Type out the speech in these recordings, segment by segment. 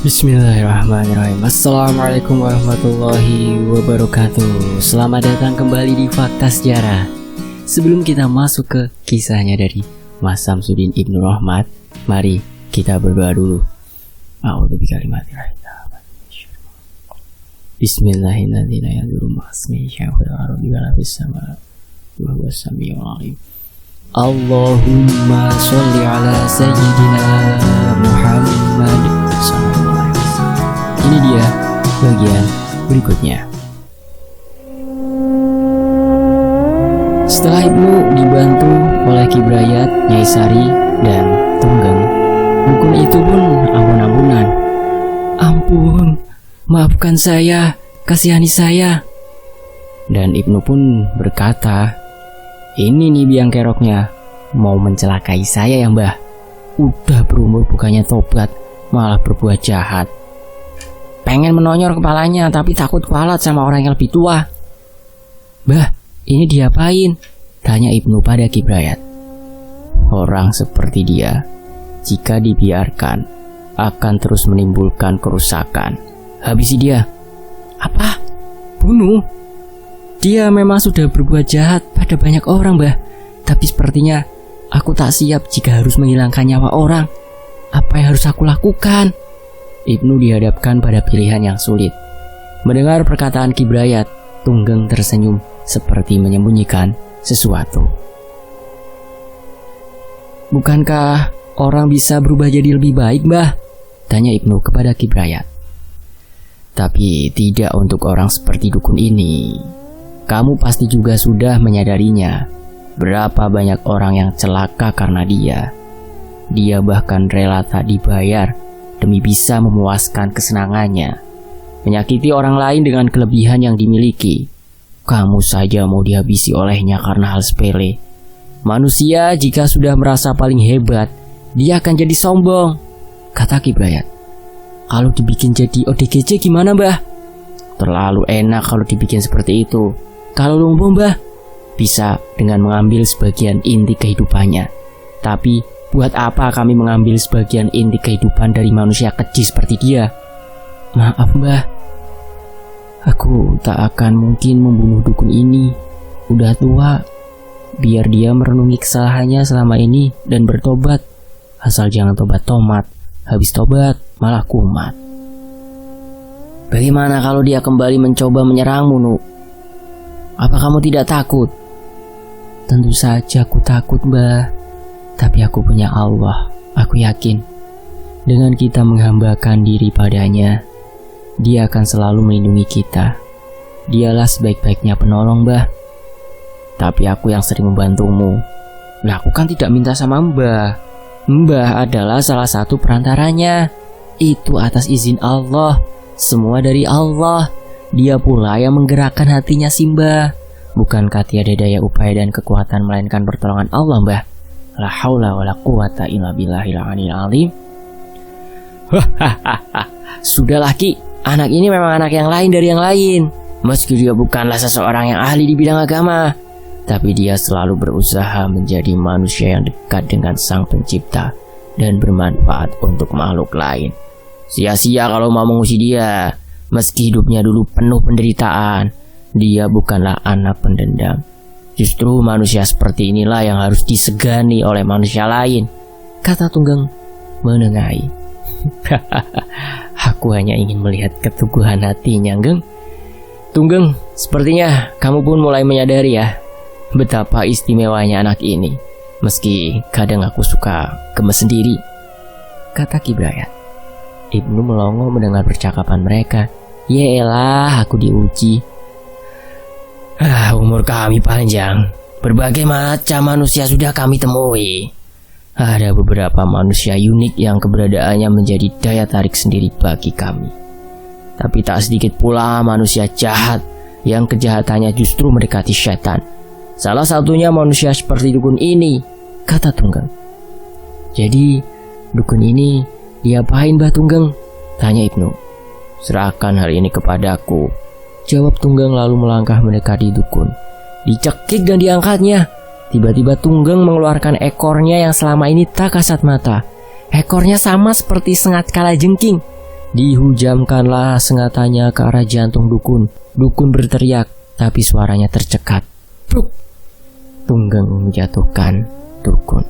Bismillahirrahmanirrahim. Assalamualaikum warahmatullahi wabarakatuh. Selamat datang kembali di Fakta Sejarah. Sebelum kita masuk ke kisahnya dari Mas Samsudin Ibnu Rahmat, mari kita berdoa dulu. Bismillahirrahmanirrahim. Allahumma sholli ala sayyidina Muhammad sallallahu alaihi wasallam. Ini dia bagian berikutnya. Setelah Ibnu dibantu oleh Ki Brayat, Nyai Sari, dan Tunggeng, dukun itu pun ampun-ampunan. Ampun, maafkan saya, kasihani saya. Dan Ibnu pun berkata, ini nih biang keroknya, mau mencelakai saya ya mbah. Udah berumur bukannya tobat, malah berbuat jahat. Pengen menonyor kepalanya tapi takut kualat sama orang yang lebih tua. Mbah, ini diapain? Tanya Ibnu pada Ki Brayat. Orang seperti dia, jika dibiarkan, akan terus menimbulkan kerusakan. Habisi dia. Apa? Bunuh? Dia memang sudah berbuat jahat pada banyak orang, Mbah. Tapi sepertinya aku tak siap jika harus menghilangkan nyawa orang. Apa yang harus aku lakukan? Ibnu dihadapkan pada pilihan yang sulit. Mendengar perkataan Ki Brayat, Tunggeng tersenyum seperti menyembunyikan sesuatu. Bukankah orang bisa berubah jadi lebih baik, Mbah? Tanya Ibnu kepada Ki Brayat. Tapi tidak untuk orang seperti dukun ini. Kamu pasti juga sudah menyadarinya. Berapa banyak orang yang celaka karena dia. Dia bahkan rela tak dibayar demi bisa memuaskan kesenangannya. Menyakiti orang lain dengan kelebihan yang dimiliki. Kamu saja mau dihabisi olehnya karena hal sepele. Manusia jika sudah merasa paling hebat, dia akan jadi sombong, kata Ki Brayat. Kalau dibikin jadi ODGJ gimana, Mbah? Terlalu enak kalau dibikin seperti itu. Kalau lumpuh, Mbah, bisa dengan mengambil sebagian inti kehidupannya. Tapi buat apa kami mengambil sebagian inti kehidupan dari manusia keji seperti dia? Maaf, Mbah. Aku tak akan mungkin membunuh dukun ini. Udah tua. Biar dia merenungi kesalahannya selama ini dan bertobat. Asal jangan tobat tomat. Habis tobat malah kumat. Bagaimana kalau dia kembali mencoba menyerangmu, Nuk? Apa kamu tidak takut? Tentu saja aku takut, Mbah. Tapi aku punya Allah. Aku yakin dengan kita menghambakan diri padanya, Dia akan selalu melindungi kita. Dialah sebaik-baiknya penolong, Mbah. Tapi aku yang sering membantumu. Lah, aku kan tidak minta sama Mbah. Mbah adalah salah satu perantaranya. Itu atas izin Allah. Semua dari Allah. Dia pula yang menggerakkan hatinya si Mbah. Bukankah tiada daya upaya dan kekuatan melainkan pertolongan Allah, Mbah? La haula wala quwata illa billahil aliyil azim. Sudahlah, Ki. Anak ini memang anak yang lain dari yang lain. Meski dia bukanlah seseorang yang ahli di bidang agama, tapi dia selalu berusaha menjadi manusia yang dekat dengan Sang Pencipta dan bermanfaat untuk makhluk lain. Sia-sia kalau mau mengusir dia. Meski hidupnya dulu penuh penderitaan, dia bukanlah anak pendendam. Justru manusia seperti inilah yang harus disegani oleh manusia lain, kata Tunggeng menengahi. Aku hanya ingin melihat keteguhan hatinya, Geng. Tunggeng, sepertinya kamu pun mulai menyadari ya betapa istimewanya anak ini. Meski kadang aku suka gemes sendiri, kata Ki Brayat. Ibnu melongo mendengar percakapan mereka. Yelah, aku diuji. Umur kami panjang. Berbagai macam manusia sudah kami temui. Ada beberapa manusia unik yang keberadaannya menjadi daya tarik sendiri bagi kami. Tapi tak sedikit pula manusia jahat yang kejahatannya justru mendekati setan. Salah satunya manusia seperti dukun ini, kata Tunggeng. Jadi, dukun ini diapain, Mbah Tunggeng? Tanya Ibnu. Serahkan hal ini kepadaku, jawab Tunggeng lalu melangkah mendekati dukun. Dicekik dan diangkatnya. Tiba-tiba Tunggeng mengeluarkan ekornya yang selama ini tak kasat mata. Ekornya sama seperti sengat kalajengking. Dihujamkanlah sengatanya ke arah jantung dukun. Dukun berteriak, tapi suaranya tercekat. Bruk! Tunggeng menjatuhkan dukun.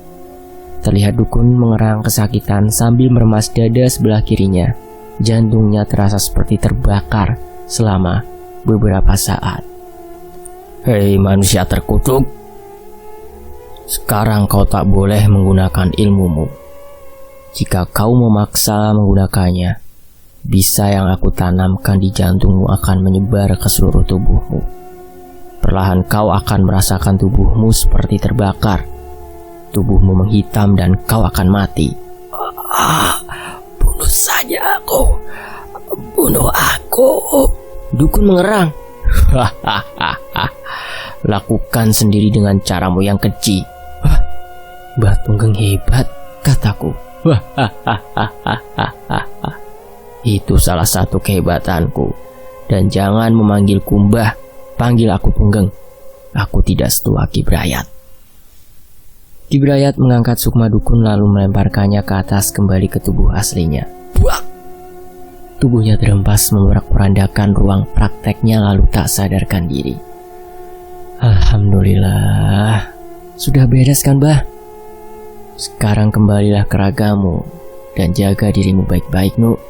Terlihat dukun mengerang kesakitan sambil meremas dada sebelah kirinya. Jantungnya terasa seperti terbakar selama beberapa saat. Hei manusia terkutuk, sekarang kau tak boleh menggunakan ilmumu. Jika kau memaksa menggunakannya, bisa yang aku tanamkan di jantungmu akan menyebar ke seluruh tubuhmu. Perlahan kau akan merasakan tubuhmu seperti terbakar. Tubuhmu menghitam dan kau akan mati. Bunuh saja aku. Bunuh aku. Dukun mengerang. Lakukan sendiri dengan caramu yang keji. Mbah Tunggeng hebat, kataku. Itu salah satu kehebatanku. Dan jangan memanggilku Mbah, panggil aku Tunggeng. Aku tidak setua Ki Brayat. Ki Brayat mengangkat sukma dukun lalu melemparkannya ke atas kembali ke tubuh aslinya. Buak! Tubuhnya terhempas memorak-porandakan ruang prakteknya lalu tak sadarkan diri. Alhamdulillah, sudah beres kan Mbah? Sekarang kembalilah ke ragamu dan jaga dirimu baik-baik, Nuk.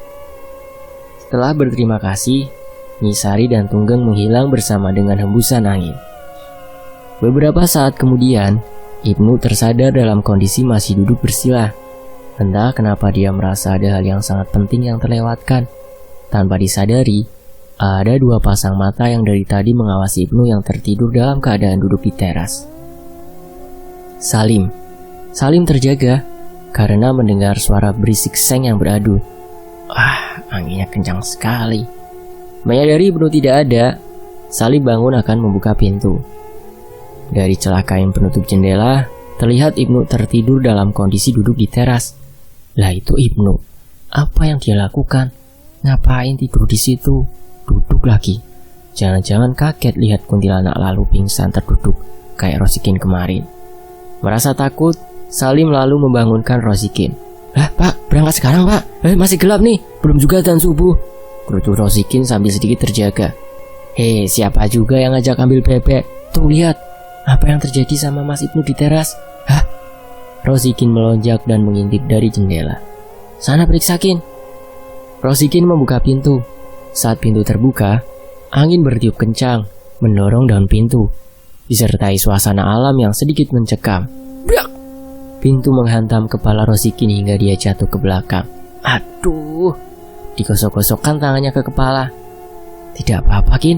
Setelah berterima kasih, Nisari dan Tunggeng menghilang bersama dengan hembusan angin. Beberapa saat kemudian, Ibnu tersadar dalam kondisi masih duduk bersila. Entah kenapa dia merasa ada hal yang sangat penting yang terlewatkan. Tanpa disadari, ada dua pasang mata yang dari tadi mengawasi Ibnu yang tertidur dalam keadaan duduk di teras. Salim terjaga karena mendengar suara berisik seng yang beradu. Anginnya kencang sekali. Menyadari Ibnu tidak ada, Salim bangun akan membuka pintu. Dari celah kain penutup jendela, terlihat Ibnu tertidur dalam kondisi duduk di teras. Lah itu Ibnu, apa yang dia lakukan? Ngapain tidur di situ? Duduk lagi. Jangan-jangan kaget lihat kuntilanak lalu pingsan terduduk kayak Rosikin kemarin. Merasa takut, Salim lalu membangunkan Rosikin. Pak, berangkat sekarang Pak. Masih gelap nih, belum juga adzan subuh. Gerutu Rosikin sambil sedikit terjaga. Hei, siapa juga yang ngajak ambil bebek? Tuh lihat, apa yang terjadi sama Mas Ibnu di teras? Rosikin melonjak dan mengintip dari jendela. Sana periksakin. Rosikin membuka pintu. Saat pintu terbuka, angin bertiup kencang, mendorong daun pintu, disertai suasana alam yang sedikit mencekam. Brak! Pintu menghantam kepala Rosikin hingga dia jatuh ke belakang. Aduh! Digosok-gosokkan tangannya ke kepala. Tidak apa-apa, Kin?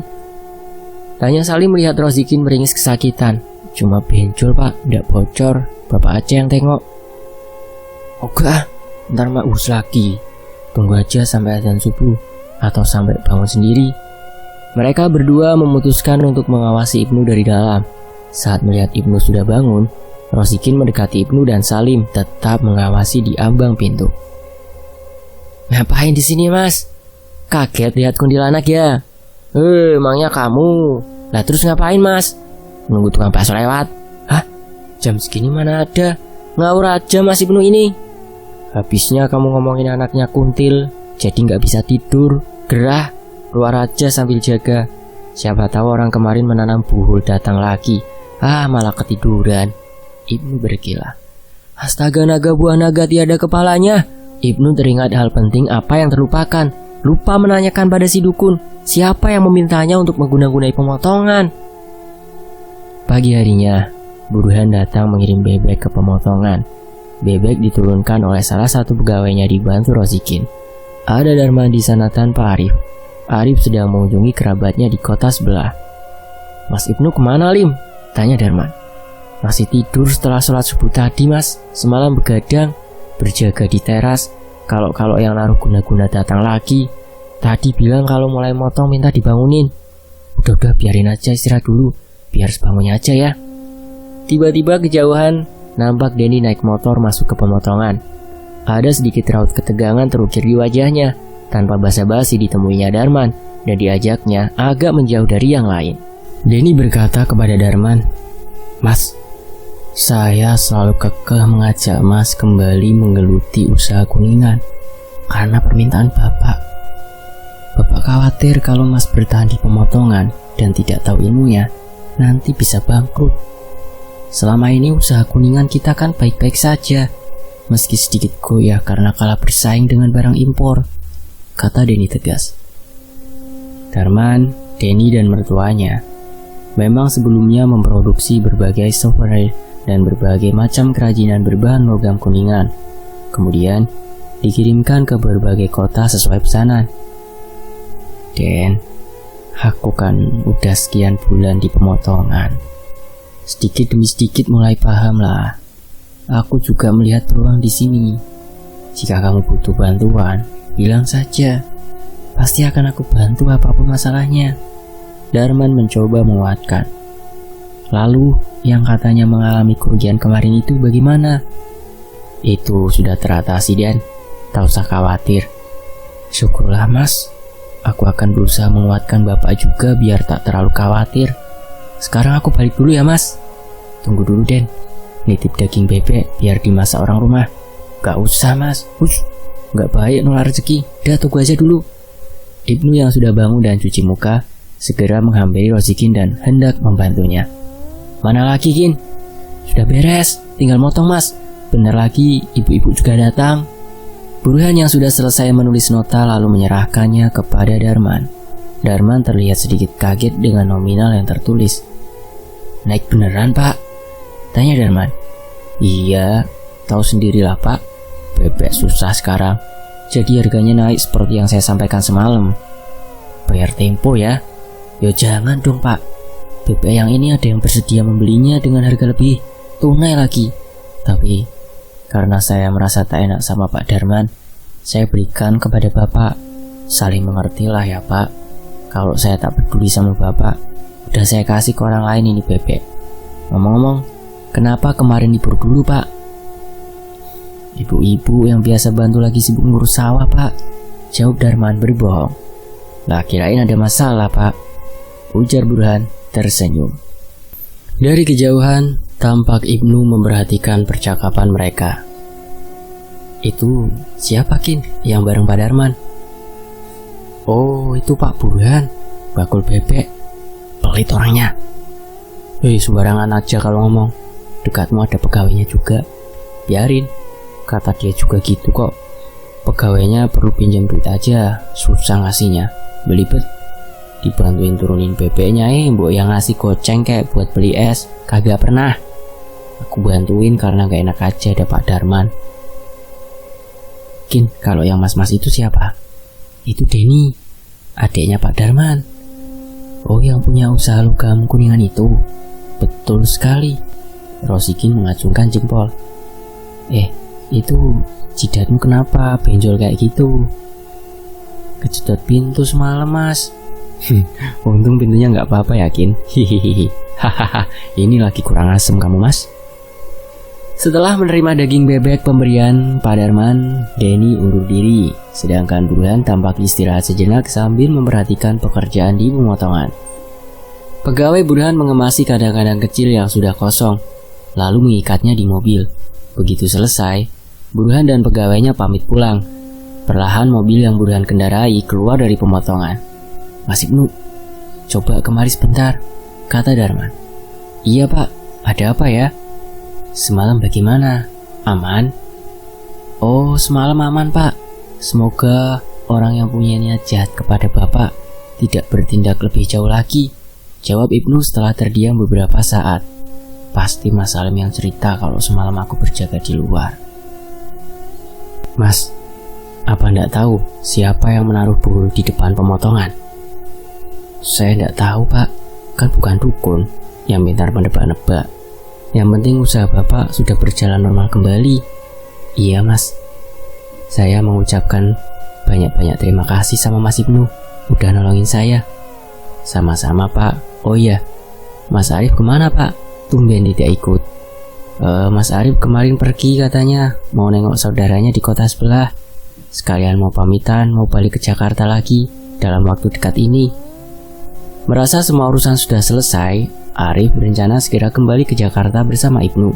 Tanya Salim melihat Rosikin meringis kesakitan. Cuma benjol Pak, tidak bocor. Bapak aja yang tengok. Oke, ntar mak us lagi. Tunggu aja sampai adzan subuh atau sampai bangun sendiri. Mereka berdua memutuskan untuk mengawasi Ibnu dari dalam. Saat melihat Ibnu sudah bangun, Rosikin mendekati Ibnu dan Salim tetap mengawasi di ambang pintu. Ngapain di sini Mas? Kaget lihat kuntilanak ya? Emangnya kamu? Lah terus ngapain Mas? Nunggu tukang bakso lewat? Jam segini mana ada? Ngawur aja Mas Ibnu ini. Habisnya kamu ngomongin anaknya kuntil, jadi gak bisa tidur. Gerah, keluar aja sambil jaga. Siapa tahu orang kemarin menanam buhul datang lagi. Malah ketiduran. Ibnu bergila. Astaga, naga buah naga tiada kepalanya. Ibnu teringat hal penting apa yang terlupakan. Lupa menanyakan pada si dukun, siapa yang memintanya untuk mengguna-gunai pemotongan. Pagi harinya, Buruhan datang mengirim bebek ke pemotongan. Bebek diturunkan oleh salah satu pegawainya dibantu Rosikin. Ada Darman di sana tanpa Arif. Arif sedang mengunjungi kerabatnya di kota sebelah. Mas Ibnu kemana Lim? Tanya Darman. Masih tidur setelah sholat subuh tadi Mas. Semalam begadang, berjaga di teras. Kalau yang naruh guna-guna datang lagi. Tadi bilang kalau mulai motong minta dibangunin. Udah biarin aja istirahat dulu. Biar sebangunnya aja ya. Tiba-tiba kejauhan nampak Denny naik motor masuk ke pemotongan. Ada sedikit raut ketegangan terukir di wajahnya. Tanpa basa-basi ditemuinya Darman dan diajaknya agak menjauh dari yang lain. Denny berkata kepada Darman, Mas, saya selalu kekeh mengajak Mas kembali menggeluti usaha kuningan karena permintaan Bapak. Bapak khawatir kalau Mas bertahan di pemotongan dan tidak tahu ilmunya, nanti bisa bangkrut. Selama ini usaha kuningan kita kan baik-baik saja, meski sedikit goyah karena kalah bersaing dengan barang impor, kata Denny tegas. Darman, Denny dan mertuanya memang sebelumnya memproduksi berbagai software dan berbagai macam kerajinan berbahan logam kuningan, kemudian dikirimkan ke berbagai kota sesuai pesanan. Den, aku kan udah sekian bulan di pemotongan. Sedikit demi sedikit mulai paham lah. Aku juga melihat peluang di sini. Jika kamu butuh bantuan, bilang saja. Pasti akan aku bantu apapun masalahnya. Darman mencoba menguatkan. Lalu, yang katanya mengalami kerugian kemarin itu bagaimana? Itu sudah teratasi, Den. Tak usah khawatir. Syukurlah, Mas. Aku akan berusaha menguatkan Bapak juga biar tak terlalu khawatir. Sekarang aku balik dulu ya, Mas. Tunggu dulu, Den. Nitip daging bebek biar dimasak orang rumah. Gak usah, Mas. Gak baik nolak rezeki. Dah, tunggu aja dulu. Ibnu yang sudah bangun dan cuci muka segera menghampiri Rosikin dan hendak membantunya. Mana lagi, Kin? Sudah beres, tinggal motong, Mas. Bentar lagi ibu-ibu juga datang. Burhan yang sudah selesai menulis nota lalu menyerahkannya kepada Darman. Darman terlihat sedikit kaget dengan nominal yang tertulis. Naik beneran, Pak? Tanya Darman. Iya, tahu sendirilah, Pak. Bebek susah sekarang. Jadi harganya naik seperti yang saya sampaikan semalam. Bayar tempo ya. Ya jangan dong, Pak. Bebek yang ini ada yang bersedia membelinya dengan harga lebih tunai lagi. Tapi karena saya merasa tak enak sama Pak Darman, saya berikan kepada Bapak. Saling mengertilah ya, Pak. Kalau saya tak peduli sama Bapak, udah saya kasih ke orang lain ini bebek. Ngomong-ngomong, kenapa kemarin libur dulu, Pak? Ibu-ibu yang biasa bantu lagi sibuk ngurus sawah, Pak. Jawab Darman berbohong. Lah, kirain ada masalah, Pak. Ujar Burhan tersenyum. Dari kejauhan, tampak Ibnu memperhatikan percakapan mereka. Itu siapa, Kin, yang bareng Pak Darman? Oh, itu Pak Burhan, bakul bebek. Pelit orangnya. Sembarangan aja kalau ngomong. Dekatmu ada pegawainya juga. Biarin, kata dia juga gitu kok. Pegawainya perlu pinjam duit aja, susah ngasihnya. Belibet. Dibantuin turunin bebeknya, mbok yang ngasih goceng kayak buat beli es, kagak pernah. Aku bantuin karena gak enak aja ada Pak Darman. Kin, kalau yang mas-mas itu siapa? Itu Denny, adiknya Pak Darman. Oh, yang punya usaha logam kuningan itu? Betul sekali. Rosikin mengacungkan jempol. Itu jidatmu kenapa benjol kayak gitu? Kejedot pintu semalam, Mas. Untung pintunya gak apa-apa ya, Kin. Hihihi. Hahaha, ini lagi kurang asem kamu, Mas. Setelah menerima daging bebek pemberian Pak Darman, Denny undur diri, sedangkan Burhan tampak istirahat sejenak sambil memperhatikan pekerjaan di pemotongan. Pegawai Burhan mengemasi kandang-kandang kecil yang sudah kosong, lalu mengikatnya di mobil. Begitu selesai, Burhan dan pegawainya pamit pulang. Perlahan mobil yang Burhan kendarai keluar dari pemotongan. Mas Ibnu, coba kemari sebentar, kata Darman. Iya, Pak, ada apa ya? Semalam bagaimana? Aman? Oh, semalam aman, Pak. Semoga orang yang punya niat jahat kepada Bapak tidak bertindak lebih jauh lagi, jawab Ibnu setelah terdiam beberapa saat. Pasti Mas Salim yang cerita kalau semalam aku berjaga di luar. Mas, apa ndak tahu siapa yang menaruh bulu di depan pemotongan? Saya ndak tahu, Pak. Kan bukan dukun yang pintar menebak-nebak. Yang penting usaha Bapak sudah berjalan normal kembali. Iya, Mas. Saya mengucapkan banyak-banyak terima kasih sama Mas Ibnu udah nolongin saya. Sama-sama, Pak. Oh iya, Mas Arif kemana, Pak? Tumben tidak ikut. Mas Arif kemarin pergi katanya, mau nengok saudaranya di kota sebelah. Sekalian mau pamitan, mau balik ke Jakarta lagi dalam waktu dekat ini. Merasa semua urusan sudah selesai, Arif berencana segera kembali ke Jakarta bersama Ibnu.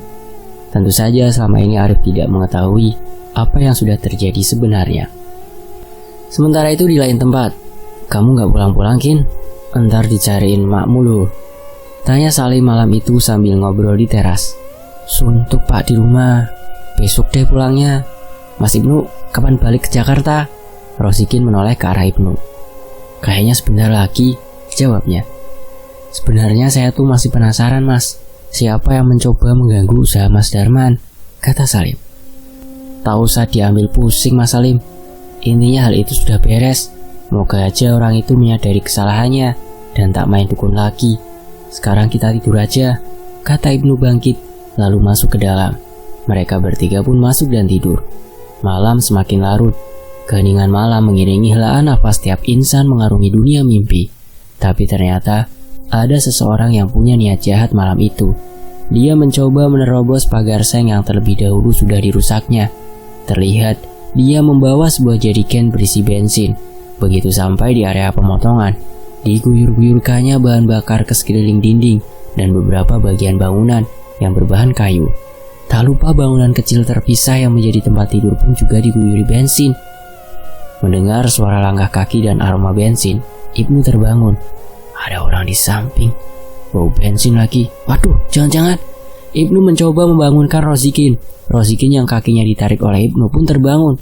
Tentu saja selama ini Arif tidak mengetahui apa yang sudah terjadi sebenarnya. Sementara itu di lain tempat, Kamu gak pulang-pulang, Kin? Entar dicariin makmu loh. Tanya Salim malam itu sambil ngobrol di teras. Suntuk Pak di rumah. Besok deh pulangnya. Mas Ibnu kapan balik ke Jakarta? Rosikin menoleh ke arah Ibnu. Kayaknya sebentar lagi, jawabnya. Sebenarnya saya tuh masih penasaran Mas. Siapa yang mencoba mengganggu usaha Mas Darman? Kata Salim. Tak usah diambil pusing Mas Salim. Intinya hal itu sudah beres. Moga aja orang itu menyadari kesalahannya dan tak main dukun lagi. Sekarang kita tidur aja, kata Ibnu bangkit, lalu masuk ke dalam. Mereka bertiga pun masuk dan tidur. Malam semakin larut. Keheningan malam mengiringi helaan nafas tiap insan mengarungi dunia mimpi. Tapi ternyata ada seseorang yang punya niat jahat malam itu. Dia mencoba menerobos pagar seng yang terlebih dahulu sudah dirusaknya. Terlihat dia membawa sebuah jerigen berisi bensin. Begitu sampai di area pemotongan, diguyur-guyurkannya bahan bakar ke sekeliling dinding dan beberapa bagian bangunan yang berbahan kayu. Tak lupa bangunan kecil terpisah yang menjadi tempat tidur pun juga diguyuri bensin. Mendengar suara langkah kaki dan aroma bensin, Ibnu terbangun. Ada orang di samping. Bau bensin lagi. Waduh, jangan-jangan. Ibnu mencoba membangunkan Rosikin. Rosikin yang kakinya ditarik oleh Ibnu pun terbangun.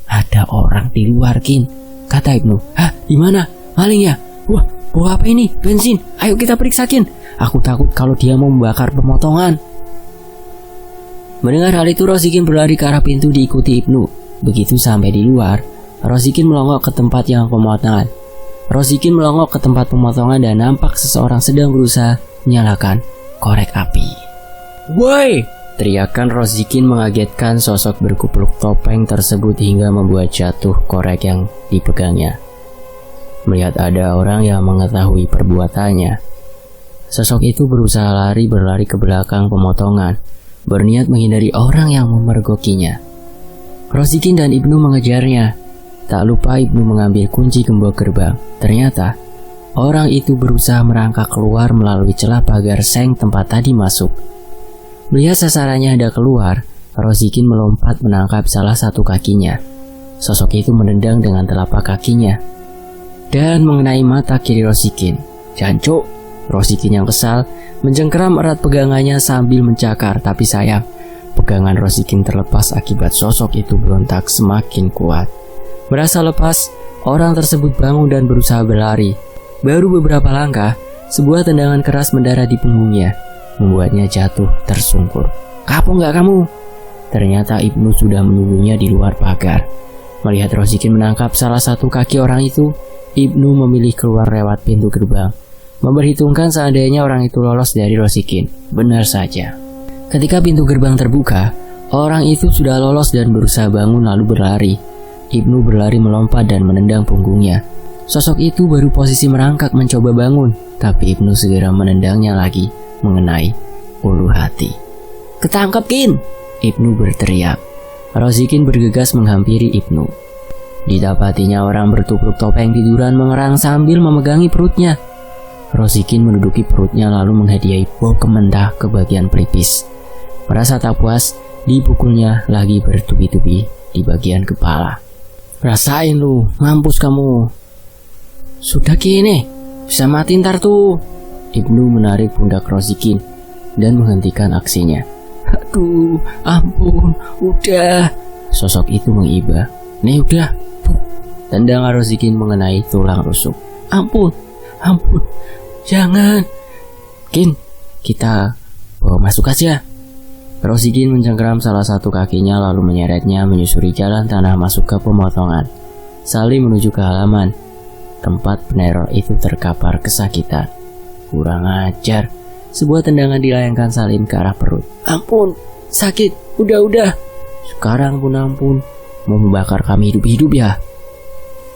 Ada orang di luar, Kin, kata Ibnu. Hah, di mana? Maling ya? Wah, bawa apa ini? Bensin. Ayo kita periksa, Kin. Aku takut kalau dia mau membakar pemotongan. Mendengar hal itu, Rosikin berlari ke arah pintu diikuti Ibnu. Begitu sampai di luar, Rosikin melongok ke tempat pemotongan dan nampak seseorang sedang berusaha menyalakan korek api. Woi! Teriakan Rosikin mengagetkan sosok berkupluk topeng tersebut hingga membuat jatuh korek yang dipegangnya. Melihat ada orang yang mengetahui perbuatannya, sosok itu berusaha berlari ke belakang pemotongan, berniat menghindari orang yang memergokinya. Rosikin dan Ibnu mengejarnya. Tak lupa Ibnu mengambil kunci gembok gerbang. Ternyata orang itu berusaha merangkak keluar melalui celah pagar seng tempat tadi masuk. Melihat sasarannya hendak keluar, Rosikin melompat menangkap salah satu kakinya. Sosok itu menendang dengan telapak kakinya dan mengenai mata kiri Rosikin. Jancuk! Rosikin yang kesal mencengkeram erat pegangannya sambil mencakar, tapi sayang, pegangan Rosikin terlepas akibat sosok itu berontak semakin kuat. Merasa lepas, orang tersebut bangun dan berusaha berlari. Baru beberapa langkah, sebuah tendangan keras mendarat di punggungnya, membuatnya jatuh tersungkur. Kapok nggak kamu? Ternyata Ibnu sudah menunggunya di luar pagar. Melihat Rosikin menangkap salah satu kaki orang itu, Ibnu memilih keluar lewat pintu gerbang. Memperhitungkan seandainya orang itu lolos dari Rosikin. Benar saja. Ketika pintu gerbang terbuka, orang itu sudah lolos dan berusaha bangun lalu berlari. Ibnu berlari melompat dan menendang punggungnya. Sosok itu baru posisi merangkak mencoba bangun, tapi Ibnu segera menendangnya lagi, mengenai ulu hati. Ketangkep, Kin! Ibnu berteriak. Rosikin bergegas menghampiri Ibnu. Didapatinya orang bertupluk topeng tiduran mengerang sambil memegangi perutnya. Rosikin menduduki perutnya lalu menghadiahi bau mentah ke bagian pelipis. Merasa tak puas, dipukulnya lagi bertubi-tubi di bagian kepala. Rasain lu, mampus kamu. Sudah kini, bisa mati ntar tuh. Ibnu menarik pundak Rosikin dan menghentikan aksinya. Aduh, ampun, udah. Sosok itu mengiba. Nih udah. Tendangan Rosikin mengenai tulang rusuk. Ampun, ampun, jangan. Kin, kita bawa masuk aja. Rosikin mencengkeram salah satu kakinya lalu menyeretnya menyusuri jalan tanah masuk ke pemotongan. Salim menuju ke halaman. Tempat peneror itu terkapar kesakitan. Kurang ajar. Sebuah tendangan dilayangkan Salim ke arah perut. Ampun, sakit, udah. Sekarang pun ampun, mau membakar kami hidup-hidup ya?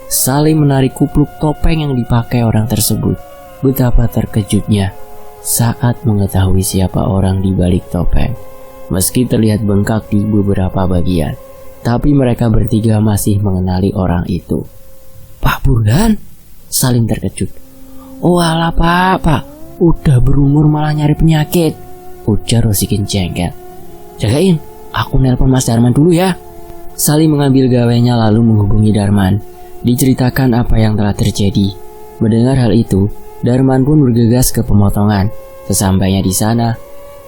Salim menarik kupluk topeng yang dipakai orang tersebut. Betapa terkejutnya saat mengetahui siapa orang di balik topeng. Meski terlihat bengkak di beberapa bagian, tapi mereka bertiga masih mengenali orang itu. Pak Burhan? Salim terkejut. Oh alah pak, udah berumur malah nyari penyakit, ujar Rosikin jengkel. Jagain, aku nelpon Mas Darman dulu ya. Salim mengambil gawainya lalu menghubungi Darman. diceritakan apa yang telah terjadi. Mendengar hal itu, Darman pun bergegas ke pemotongan. Sesampainya di sana,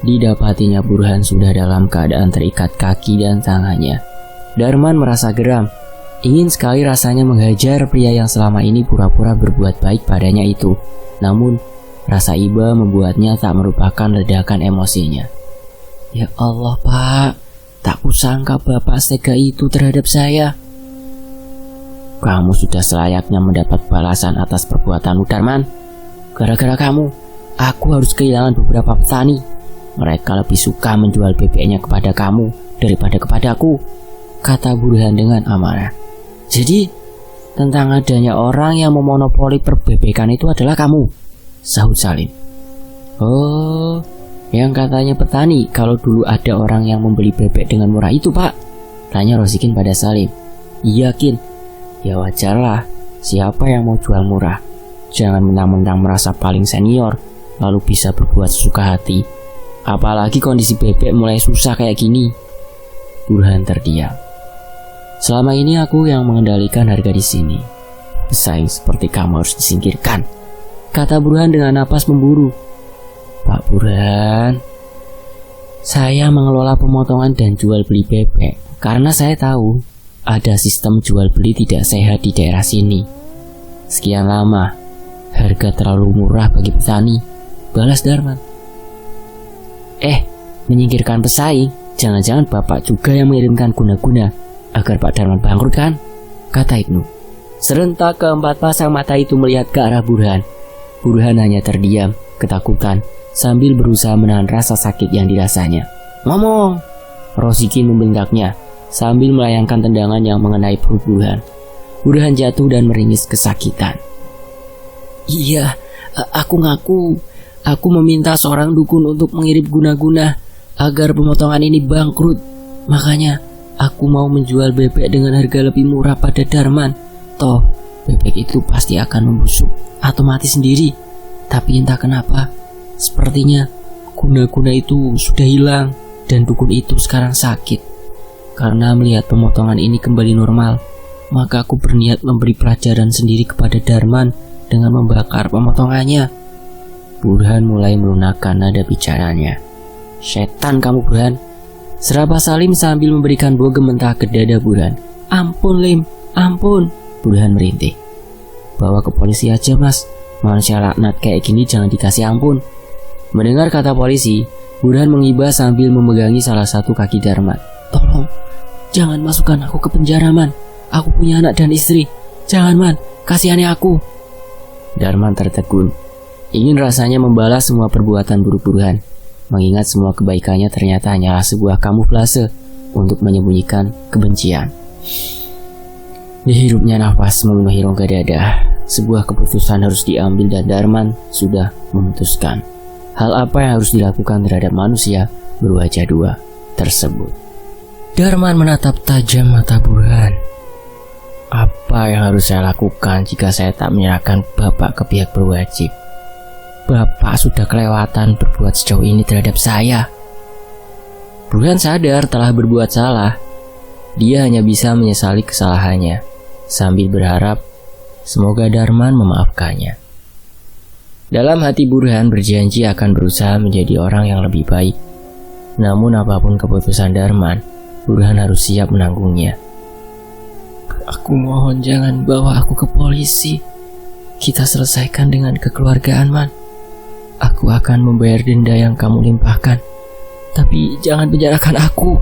didapatinya Burhan sudah dalam keadaan terikat kaki dan tangannya. Darman merasa geram. Ingin sekali rasanya menghajar pria yang selama ini pura-pura berbuat baik padanya itu. Namun, rasa iba membuatnya tak merupakan ledakan emosinya. Ya Allah, Pak, tak kusangka Bapak setega itu terhadap saya. Kamu sudah selayaknya mendapat balasan atas perbuatanmu, Darman. Gara-gara kamu, aku harus kehilangan beberapa petani. Mereka lebih suka menjual bebeknya kepada kamu daripada kepadaku, kata Burhan dengan amarah. Jadi, tentang adanya orang yang memonopoli perbebekan itu adalah kamu, sahut Salim. Oh, yang katanya petani kalau dulu ada orang yang membeli bebek dengan murah itu, Pak, tanya Rosikin pada Salim. Iya, Kin. Ya wajarlah, siapa yang mau jual murah? Jangan mentang-mentang merasa paling senior, lalu bisa berbuat sesuka hati. Apalagi kondisi bebek mulai susah kayak gini. Burhan terdiam. Selama ini aku yang mengendalikan harga di sini. Pesaing seperti kamu harus disingkirkan, kata Burhan dengan napas memburu. Pak Burhan, saya mengelola pemotongan dan jual beli bebek karena saya tahu ada sistem jual beli tidak sehat di daerah sini. Sekian lama, harga terlalu murah bagi petani, balas Darman. Menyingkirkan pesaing, jangan-jangan Bapak juga yang mengirimkan guna-guna agar Pak Darman bangkrut kan? Kata Ibnu. Serentak keempat pasang mata itu melihat ke arah Burhan. Burhan hanya terdiam, ketakutan, sambil berusaha menahan rasa sakit yang dirasanya. Ngomong! Rosikin membentaknya sambil melayangkan tendangan yang mengenai perut Burhan. Burhan jatuh dan meringis kesakitan. Iya, aku ngaku. Aku meminta seorang dukun untuk mengirim guna-guna agar pemotongan ini bangkrut. Makanya aku mau menjual bebek dengan harga lebih murah pada Darman. Toh, bebek itu pasti akan membusuk atau mati sendiri. Tapi entah kenapa, sepertinya guna-guna itu sudah hilang dan dukun itu sekarang sakit. Karena melihat pemotongan ini kembali normal, maka aku berniat memberi pelajaran sendiri kepada Darman dengan membakar pemotongannya. Burhan mulai melunakkan nada bicaranya. Setan kamu, Burhan, serabah Salim sambil memberikan bogem mentah ke dada Burhan. Ampun, Lim, ampun, Burhan merintih. Bawa ke polisi aja, Mas. Manusia laknat kayak gini jangan dikasih ampun. Mendengar kata polisi, Burhan mengibah sambil memegangi salah satu kaki Darman. Tolong, jangan masukkan aku ke penjara, Man. Aku punya anak dan istri. Jangan, Man, kasihani aku. Darman tertegun. Ingin rasanya membalas semua perbuatan buruk Burhan. Mengingat semua kebaikannya ternyata hanyalah sebuah kamuflase untuk menyembunyikan kebencian. Dihirupnya nafas memenuhi rongga dada. Sebuah keputusan harus diambil dan Darman sudah memutuskan hal apa yang harus dilakukan terhadap manusia berwajah dua tersebut. Darman menatap tajam mata Burhan. Apa yang harus saya lakukan jika saya tak menyerahkan Bapak ke pihak berwajib? Bapak sudah kelewatan berbuat sejauh ini terhadap saya. Burhan sadar telah berbuat salah. Dia hanya bisa menyesali kesalahannya, sambil berharap semoga Darman memaafkannya. Dalam hati Burhan berjanji akan berusaha menjadi orang yang lebih baik. Namun apapun keputusan Darman, Burhan harus siap menanggungnya. Aku mohon jangan bawa aku ke polisi. Kita selesaikan dengan kekeluargaan, Man. Aku akan membayar denda yang kamu limpahkan. Tapi jangan penjarakan aku,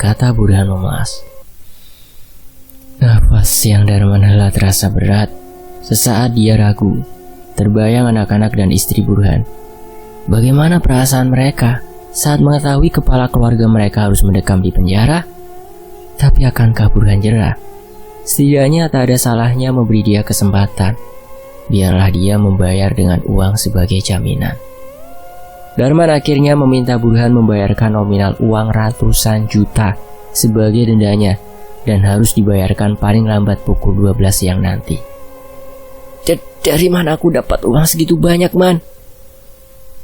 kata Burhan lemas. Nafas yang Darman hela terasa berat. Sesaat dia ragu. Terbayang anak-anak dan istri Burhan. Bagaimana perasaan mereka saat mengetahui kepala keluarga mereka harus mendekam di penjara? Tapi akankah Burhan jerah? Setidaknya tak ada salahnya memberi dia kesempatan. Biarlah dia membayar dengan uang sebagai jaminan. Darman akhirnya meminta Burhan membayarkan nominal uang ratusan juta sebagai dendanya dan harus dibayarkan paling lambat pukul 12 siang nanti. Dari mana aku dapat uang segitu banyak, Man?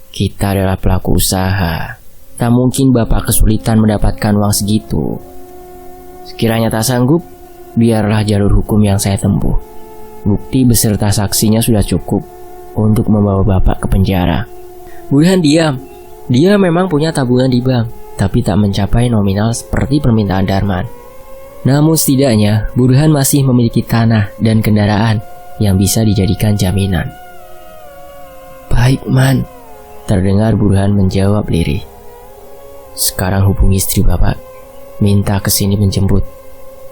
Kita adalah pelaku usaha. Tak mungkin Bapak kesulitan mendapatkan uang segitu. Sekiranya tak sanggup, biarlah jalur hukum yang saya tempuh. Bukti beserta saksinya sudah cukup untuk membawa Bapak ke penjara. Burhan diam. Dia memang punya tabungan di bank, tapi tak mencapai nominal seperti permintaan Darman. Namun setidaknya Burhan masih memiliki tanah dan kendaraan yang bisa dijadikan jaminan. Baik, Man, terdengar Burhan menjawab lirih. Sekarang hubungi istri Bapak, minta kesini menjemput.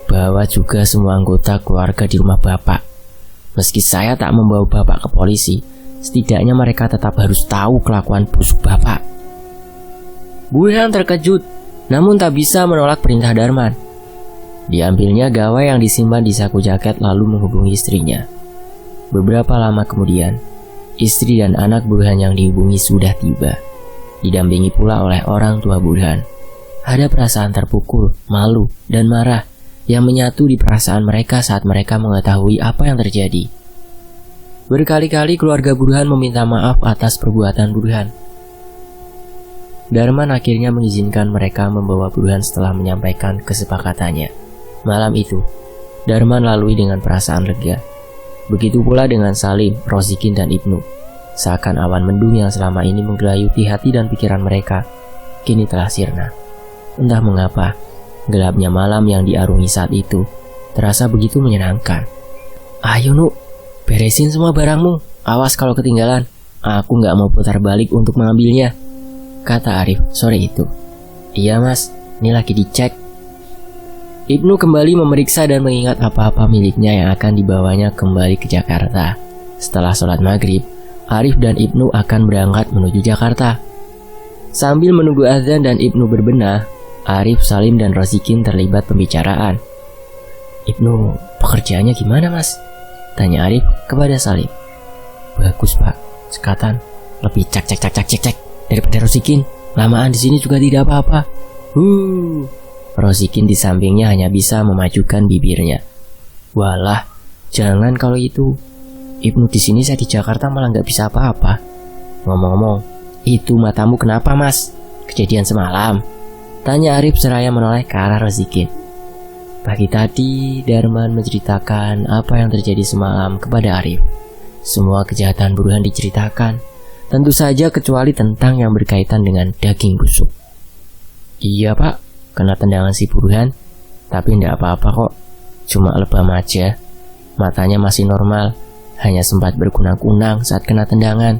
Bawa juga semua anggota keluarga di rumah Bapak. Meski saya tak membawa Bapak ke polisi, setidaknya mereka tetap harus tahu kelakuan busuk Bapak. Burhan terkejut, namun tak bisa menolak perintah Darman. Diambilnya gawai yang disimpan di saku jaket lalu menghubungi istrinya. Beberapa lama kemudian, istri dan anak Burhan yang dihubungi sudah tiba, didampingi pula oleh orang tua Burhan. Ada perasaan terpukul, malu, dan marah yang menyatu di perasaan mereka saat mereka mengetahui apa yang terjadi. Berkali-kali keluarga Burhan meminta maaf atas perbuatan Burhan. Darman akhirnya mengizinkan mereka membawa Burhan setelah menyampaikan kesepakatannya. Malam itu, Darman lalui dengan perasaan lega. Begitu pula dengan Salim, Rozikin, dan Ibnu. Seakan awan mendung yang selama ini menggelayuti hati dan pikiran mereka, kini telah sirna. Entah mengapa, gelapnya malam yang diarungi saat itu terasa begitu menyenangkan. Ayo Nuk, beresin semua barangmu. Awas kalau ketinggalan. Aku gak mau putar balik untuk mengambilnya, kata Arif sore itu. Iya Mas, ini lagi dicek. Ibnu kembali memeriksa dan mengingat apa-apa miliknya yang akan dibawanya kembali ke Jakarta. Setelah sholat maghrib, Arif dan Ibnu akan berangkat menuju Jakarta. Sambil menunggu azan dan Ibnu berbenah, Arif, Salim, dan Rozikin terlibat pembicaraan. Ibnu, pekerjaannya gimana Mas? Tanya Arif kepada Salim. Bagus Pak, sekatan lebih cek daripada Rozikin. Lamaan di sini juga tidak apa-apa. Rozikin di sampingnya hanya bisa memajukan bibirnya. Walah, jangan kalau itu. Ibnu di sini, saya di Jakarta malah nggak bisa apa-apa. Ngomong-ngomong, itu matamu kenapa Mas? Kejadian semalam? Tanya Arif seraya menoleh ke arah Rozikin. Pagi tadi, Darman menceritakan apa yang terjadi semalam kepada Arif. Semua kejahatan Burhan diceritakan, tentu saja kecuali tentang yang berkaitan dengan daging busuk. Iya Pak, kena tendangan si Burhan, tapi tidak apa-apa kok. Cuma lebam aja. Matanya masih normal, hanya sempat berkunang-kunang saat kena tendangan.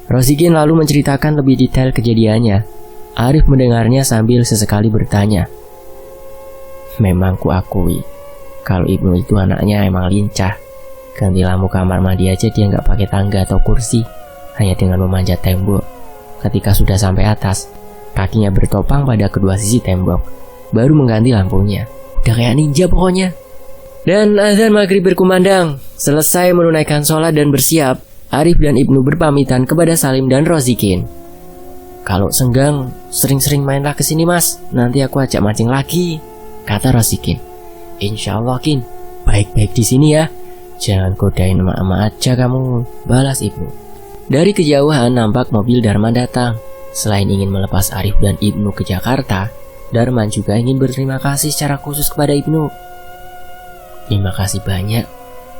Rozikin lalu menceritakan lebih detail kejadiannya. Arif mendengarnya sambil sesekali bertanya. Memang kuakui, kalau Ibnu itu anaknya emang lincah. Ganti lampu kamar mandi aja dia nggak pakai tangga atau kursi, hanya dengan memanjat tembok. Ketika sudah sampai atas, kakinya bertopang pada kedua sisi tembok, baru mengganti lampunya. Udah kayak ninja pokoknya. Dan azan maghrib berkumandang. Selesai menunaikan sholat dan bersiap, Arif dan Ibnu berpamitan kepada Salim dan Rozikin. Kalau senggang, sering-sering mainlah kesini Mas, nanti aku ajak mancing lagi, kata Rozikin. Insya Allah Kin, baik-baik di sini ya. Jangan godain emak-emak aja kamu, balas Ibnu. Dari kejauhan nampak mobil Darman datang. Selain ingin melepas Arif dan Ibnu ke Jakarta, Darman juga ingin berterima kasih secara khusus kepada Ibnu. Terima kasih banyak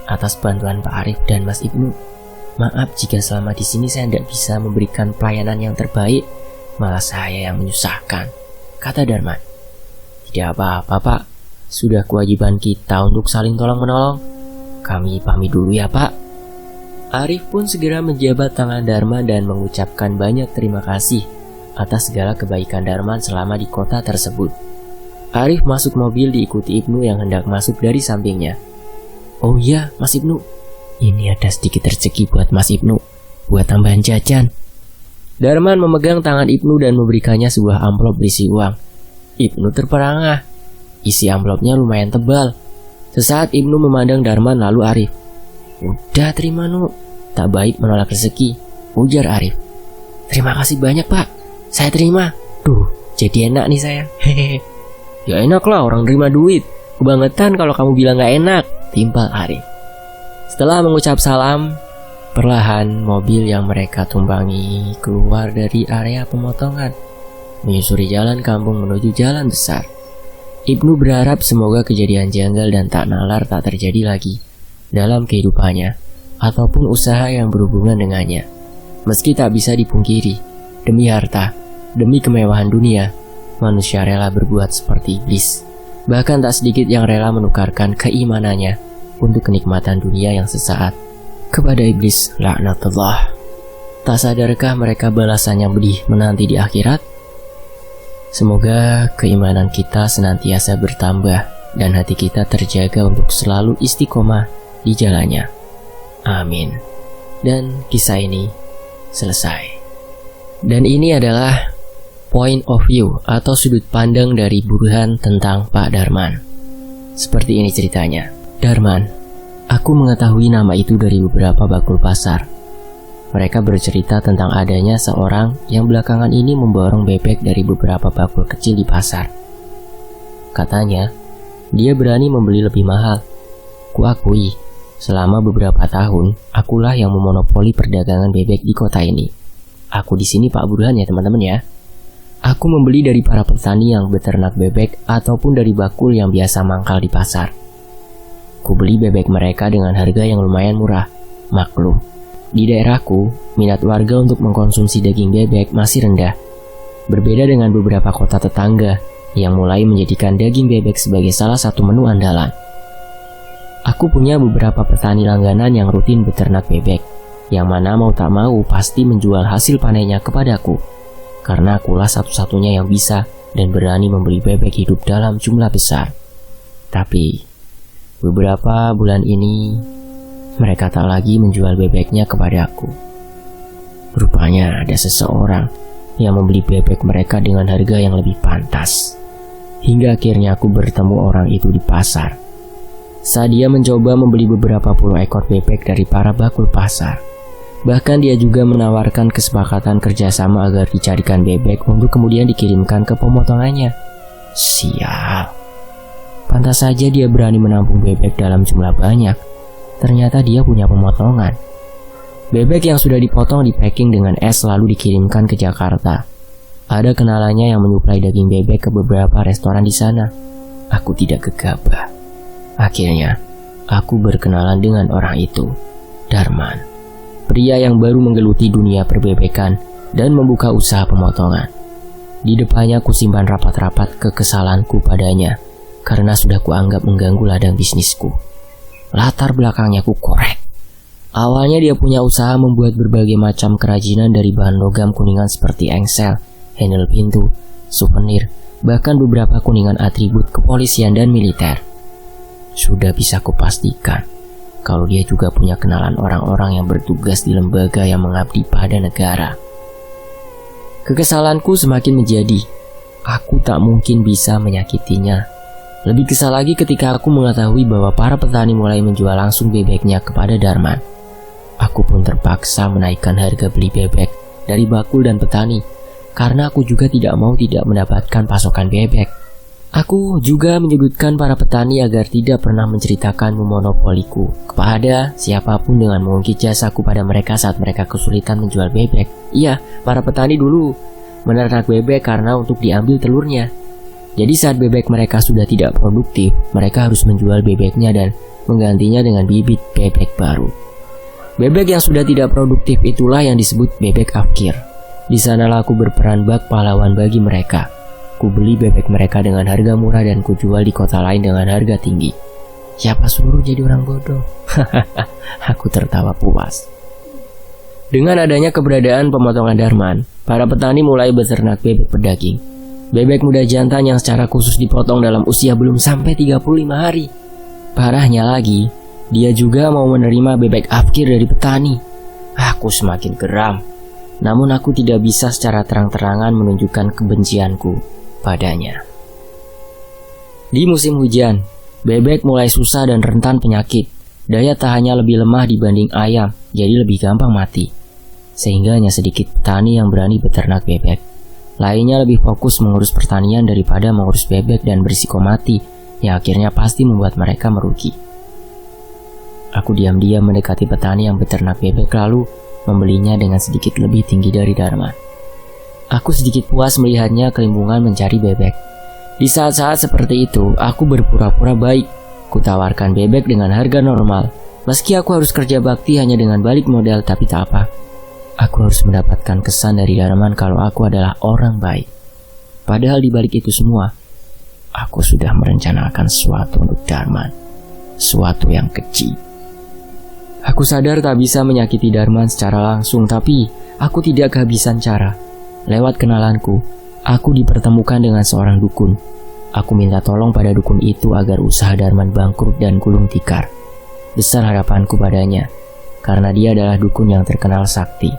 atas bantuan Pak Arif dan Mas Ibnu. Maaf jika selama di sini saya tidak bisa memberikan pelayanan yang terbaik, malah saya yang menyusahkan, kata Darman. Tidak apa-apa Pak, sudah kewajiban kita untuk saling tolong-menolong. Kami pamit dulu ya Pak. Arif pun segera menjabat tangan Darman dan mengucapkan banyak terima kasih atas segala kebaikan Darman selama di kota tersebut. Arif masuk mobil diikuti Ibnu yang hendak masuk dari sampingnya. Oh iya Mas Ibnu, ini ada sedikit rezeki buat Mas Ibnu, buat tambahan jajan. Darman memegang tangan Ibnu dan memberikannya sebuah amplop berisi uang. Ibnu terperangah. Isi amplopnya lumayan tebal. Sesaat Ibnu memandang Darman lalu Arif. Udah terima Nu, tak baik menolak rezeki, ujar Arif. Terima kasih banyak Pak, saya terima. Duh, jadi enak nih saya. Hehehe. Ya enak lah orang terima duit. Kebangetan kalau kamu bilang gak enak, timpal Arif. Setelah mengucap salam, perlahan mobil yang mereka tumpangi keluar dari area pemotongan, menyusuri jalan kampung menuju jalan besar. Ibnu berharap semoga kejadian janggal dan tak nalar tak terjadi lagi dalam kehidupannya ataupun usaha yang berhubungan dengannya. Meski tak bisa dipungkiri, demi harta, demi kemewahan dunia, manusia rela berbuat seperti iblis. Bahkan tak sedikit yang rela menukarkan keimanannya untuk kenikmatan dunia yang sesaat. Kepada iblis, laknatullah. Tak sadarkah mereka balasannya pedih menanti di akhirat? Semoga keimanan kita senantiasa bertambah dan hati kita terjaga untuk selalu istiqomah di jalannya. Amin. Dan kisah ini selesai. Dan ini adalah point of view atau sudut pandang dari Burhan tentang Pak Darman. Seperti ini ceritanya. Darman, aku mengetahui nama itu dari beberapa bakul pasar. Mereka bercerita tentang adanya seorang yang belakangan ini memborong bebek dari beberapa bakul kecil di pasar. Katanya, dia berani membeli lebih mahal. Kuakui, selama beberapa tahun, akulah yang memonopoli perdagangan bebek di kota ini. Aku di sini Pak Burhan ya teman-teman ya. Aku membeli dari para petani yang beternak bebek ataupun dari bakul yang biasa mangkal di pasar. Ku beli bebek mereka dengan harga yang lumayan murah. Maklum, di daerahku, minat warga untuk mengkonsumsi daging bebek masih rendah. Berbeda dengan beberapa kota tetangga yang mulai menjadikan daging bebek sebagai salah satu menu andalan. Aku punya beberapa petani langganan yang rutin beternak bebek, yang mana mau tak mau pasti menjual hasil panennya kepadaku, karena akulah satu-satunya yang bisa dan berani membeli bebek hidup dalam jumlah besar. Tapi, beberapa bulan ini, mereka tak lagi menjual bebeknya kepada aku. Rupanya ada seseorang yang membeli bebek mereka dengan harga yang lebih pantas. Hingga akhirnya aku bertemu orang itu di pasar. Saat dia mencoba membeli beberapa puluh ekor bebek dari para bakul pasar. Bahkan dia juga menawarkan kesepakatan kerjasama agar dicarikan bebek untuk kemudian dikirimkan ke pemotongannya. Sial. Pantas saja dia berani menampung bebek dalam jumlah banyak. Ternyata dia punya pemotongan. Bebek yang sudah dipotong di-packing dengan es lalu dikirimkan ke Jakarta. Ada kenalannya yang menyuplai daging bebek ke beberapa restoran di sana. Aku tidak gegabah. Akhirnya, aku berkenalan dengan orang itu, Darman. Pria yang baru menggeluti dunia perbebekan dan membuka usaha pemotongan. Di depannya ku simpan rapat-rapat kekesalanku padanya karena sudah kuanggap mengganggu ladang bisnisku. Latar belakangnya ku korek. Awalnya dia punya usaha membuat berbagai macam kerajinan dari bahan logam kuningan seperti engsel, handle pintu, souvenir, bahkan beberapa kuningan atribut kepolisian dan militer. Sudah bisa kupastikan kalau dia juga punya kenalan orang-orang yang bertugas di lembaga yang mengabdi pada negara. Kekesalanku semakin menjadi. Aku tak mungkin bisa menyakitinya. Lebih kesal lagi ketika aku mengetahui bahwa para petani mulai menjual langsung bebeknya kepada Darman. Aku pun terpaksa menaikkan harga beli bebek dari bakul dan petani, karena aku juga tidak mau tidak mendapatkan pasokan bebek. Aku juga menyudutkan para petani agar tidak pernah menceritakan memonopoliku kepada siapapun dengan mengungkit jasaku pada mereka saat mereka kesulitan menjual bebek. Iya, para petani dulu menernak bebek karena untuk diambil telurnya. Jadi saat bebek mereka sudah tidak produktif, mereka harus menjual bebeknya dan menggantinya dengan bibit bebek baru. Bebek yang sudah tidak produktif itulah yang disebut bebek afkir. Di sanalah aku berperan bak pahlawan bagi mereka. Ku beli bebek mereka dengan harga murah dan ku jual di kota lain dengan harga tinggi. Siapa suruh jadi orang bodoh? Aku tertawa puas. Dengan adanya keberadaan pemotongan Darman, para petani mulai beternak bebek berdaging. Bebek muda jantan yang secara khusus dipotong dalam usia belum sampai 35 hari. Parahnya lagi, dia juga mau menerima bebek afkir dari petani. Aku semakin geram. Namun aku tidak bisa secara terang-terangan menunjukkan kebencianku padanya. Di musim hujan, bebek mulai susah dan rentan penyakit. Daya tahannya lebih lemah dibanding ayam, jadi lebih gampang mati. Sehingga hanya sedikit petani yang berani beternak bebek. Lainnya lebih fokus mengurus pertanian daripada mengurus bebek dan berisiko mati, yang akhirnya pasti membuat mereka merugi. Aku diam-diam mendekati petani yang beternak bebek lalu membelinya dengan sedikit lebih tinggi dari Darman. Aku sedikit puas melihatnya kelimpungan mencari bebek. Di saat-saat seperti itu, aku berpura-pura baik. Kutawarkan bebek dengan harga normal. Meski aku harus kerja bakti hanya dengan balik modal, tapi tak apa. Aku harus mendapatkan kesan dari Darman kalau aku adalah orang baik. Padahal di balik itu semua, aku sudah merencanakan sesuatu untuk Darman. Sesuatu yang keji. Aku sadar tak bisa menyakiti Darman secara langsung, tapi aku tidak kehabisan cara. Lewat kenalanku, aku dipertemukan dengan seorang dukun. Aku minta tolong pada dukun itu agar usaha Darman bangkrut dan gulung tikar. Besar harapanku padanya, karena dia adalah dukun yang terkenal sakti.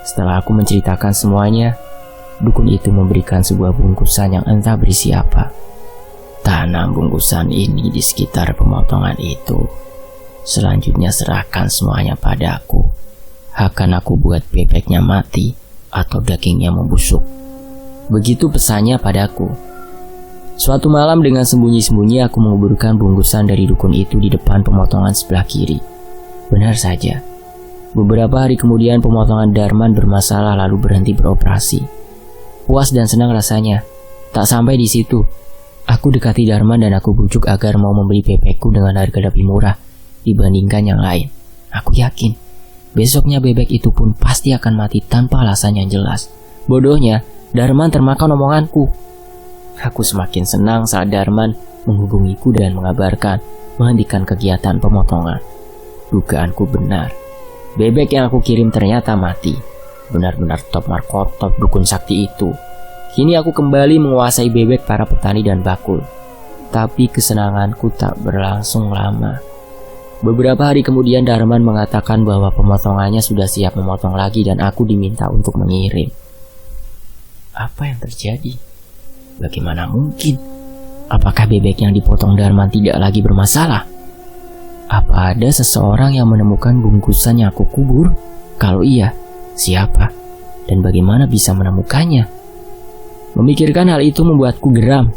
Setelah aku menceritakan semuanya, dukun itu memberikan sebuah bungkusan yang entah berisi apa. Tanam bungkusan ini di sekitar pemotongan itu. Selanjutnya serahkan semuanya padaku. Akan aku buat bebeknya mati atau dagingnya membusuk. Begitu pesannya padaku. Suatu malam dengan sembunyi-sembunyi aku menguburkan bungkusan dari dukun itu di depan pemotongan sebelah kiri. Benar saja. Beberapa hari kemudian pemotongan Darman bermasalah lalu berhenti beroperasi. Puas dan senang rasanya. Tak sampai di situ. Aku dekati Darman dan aku bujuk agar mau membeli bebekku dengan harga lebih murah dibandingkan yang lain. Aku yakin besoknya bebek itu pun pasti akan mati tanpa alasan yang jelas. Bodohnya, Darman termakan omonganku. Aku semakin senang saat Darman menghubungiku dan mengabarkan menghentikan kegiatan pemotongan. Dugaanku benar. Bebek yang aku kirim ternyata mati. Benar-benar top markotop dukun sakti itu. Kini aku kembali menguasai bebek para petani dan bakul. Tapi kesenanganku tak berlangsung lama. Beberapa hari kemudian Darman mengatakan bahwa pemotongannya sudah siap memotong lagi dan aku diminta untuk mengirim. Apa yang terjadi? Bagaimana mungkin? Apakah bebek yang dipotong Darman tidak lagi bermasalah? Apa ada seseorang yang menemukan bungkusan yang aku kubur? Kalau iya, siapa? Dan bagaimana bisa menemukannya? Memikirkan hal itu membuatku geram.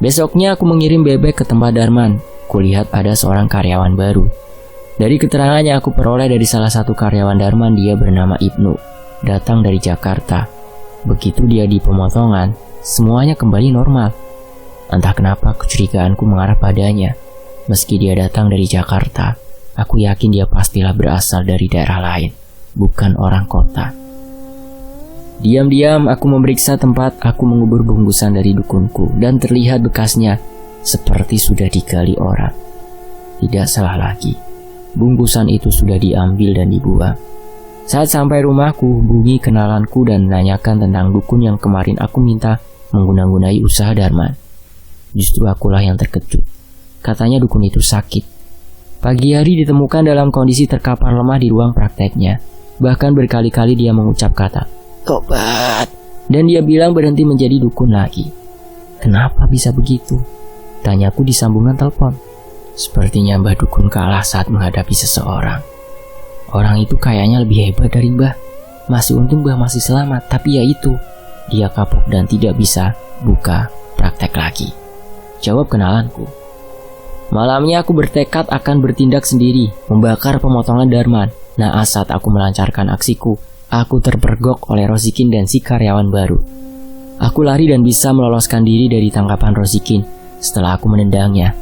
Besoknya aku mengirim bebek ke tempat Darman. Kulihat ada seorang karyawan baru. Dari keterangan yang aku peroleh dari salah satu karyawan Darman, dia bernama Ibnu. Datang dari Jakarta. Begitu dia di pemotongan, semuanya kembali normal. Entah kenapa kecurigaanku mengarah padanya. Meski dia datang dari Jakarta, aku yakin dia pastilah berasal dari daerah lain, bukan orang kota. Diam-diam aku memeriksa tempat aku mengubur bungkusan dari dukunku dan terlihat bekasnya seperti sudah digali orang. Tidak salah lagi, bungkusan itu sudah diambil dan dibuang. Saat sampai rumahku, hubungi kenalanku dan menanyakan tentang dukun yang kemarin aku minta mengguna-gunai usaha Darman. Justru akulah yang terkejut. Katanya dukun itu sakit. Pagi hari ditemukan dalam kondisi terkapar lemah di ruang prakteknya. Bahkan berkali-kali dia mengucap kata, "Tobat!" Dan dia bilang berhenti menjadi dukun lagi. Kenapa bisa begitu? Tanyaku di sambungan telepon. Sepertinya Mbah Dukun kalah saat menghadapi seseorang. Orang itu kayaknya lebih hebat dari Mbah. Masih untung Mbah masih selamat, tapi ya itu, dia kapok dan tidak bisa buka praktek lagi. Jawab kenalanku. Malamnya aku bertekad akan bertindak sendiri, membakar pemotongan Darman. Naas saat aku melancarkan aksiku, aku terpergok oleh Rosikin dan si karyawan baru. Aku lari dan bisa meloloskan diri dari tangkapan Rosikin setelah aku menendangnya.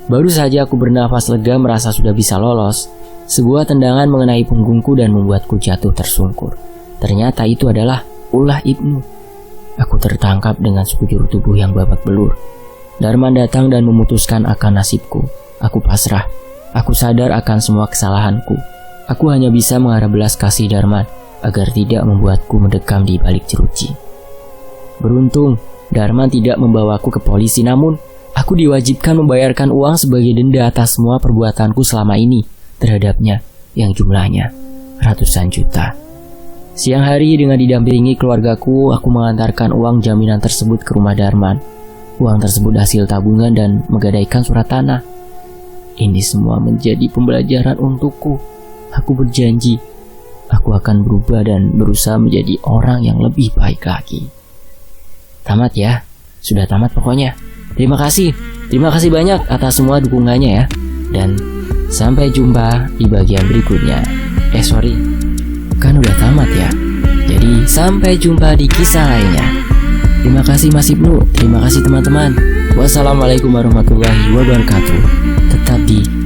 Baru saja aku bernafas lega merasa sudah bisa lolos, sebuah tendangan mengenai punggungku dan membuatku jatuh tersungkur. Ternyata itu adalah ulah Ibnu. Aku tertangkap dengan sekujur tubuh yang babak belur. Darman datang dan memutuskan akan nasibku. Aku pasrah. Aku sadar akan semua kesalahanku. Aku hanya bisa mengharap belas kasih Darman agar tidak membuatku mendekam di balik jeruji. Beruntung, Darman tidak membawaku ke polisi, namun aku diwajibkan membayarkan uang sebagai denda atas semua perbuatanku selama ini terhadapnya yang jumlahnya ratusan juta. Siang hari dengan didampingi keluargaku, aku mengantarkan uang jaminan tersebut ke rumah Darman. Uang tersebut hasil tabungan dan menggadaikan surat tanah. Ini semua menjadi pembelajaran untukku. Aku berjanji, aku akan berubah dan berusaha menjadi orang yang lebih baik lagi. Tamat ya, sudah tamat pokoknya. Terima kasih banyak atas semua dukungannya ya. Dan sampai jumpa di bagian berikutnya. Kan udah tamat ya. Jadi sampai jumpa di kisah lainnya. Terima kasih Mas Ibnu, terima kasih teman-teman. Wassalamualaikum warahmatullahi wabarakatuh. Tetap di